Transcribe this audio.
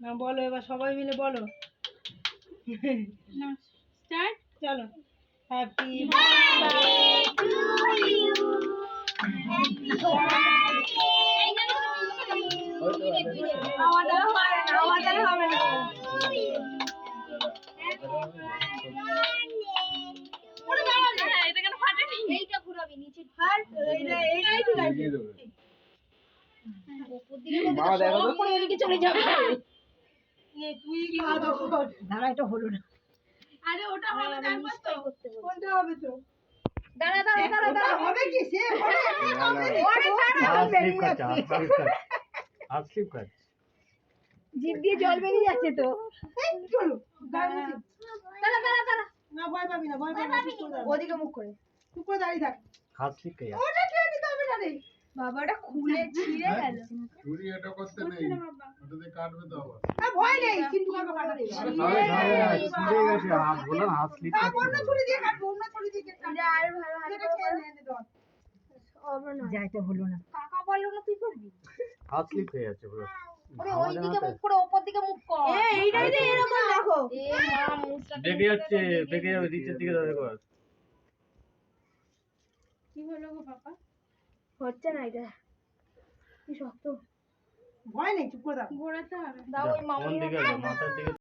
না বলো এবার সবাই মিলে বলো। না স্টার্ট। চলো। Happy birthday to you. আমাদের হবে না। এটা কেন ফাটেনি? এইটা ঘুরাবি নিচে ফাট। এইটাই ঠিক আছে। মা দেখো তো পরে এদিকে চলে যাবে। তুই খাওয়া কর। দাঁড়া এটা হলো না। আরে ওটা হবে তারপর তো কোনটা হবে তো? দাঁড়া হবে কি সে হবে? হাত স্লিপ কর। জিভ দিয়ে জল বেরিয়ে যাচ্ছে তো। চলো দাঁড়া। না ভয় পাবি না, ভয় পাবি না। ওদিকে মুখ করে চুপ করে দাঁড়িয়ে থাক। হাত স্লিপ কর। ওটা খেয়ে নিতে হবে না রে। বাবাটা খুলে ছিঁড়ে গেল। চুরি এটা করতে নেই, ওটাতে কাটবে তো আবার। ভয় নেই, কিন্তু কাকে কাটাতে আরে ছিঁড়ে গেছে হাত, বললাম হাত স্লিপ অন্য করছে। ছুরি দিয়ে কাটবো, অন্য ছুরি দিয়ে কাটবো। এটা আর ভালো এটা খেয়ে নে দর। হবে না। যাইতে হলো না। কাকা বললো না তুই করবি। হাত স্লিপ হয়ে যাচ্ছে পুরো। ওরে ওই দিকে মুখ করে ওপর দিকে মুখ কর। এইটাই রে এরকম দেখো। মা মুখটা বেঁকে যাচ্ছে, বেঁকে যাবে, নিচের দিকে ধরে কর। কি হলো গো পাপা? হচ্ছে না এটা। কি শক্ত। ভয় নেই, চুপ করে দাও। ঘোরাতে হবে। দাও ওই কোন মামুনি দিকে মাথার দিকে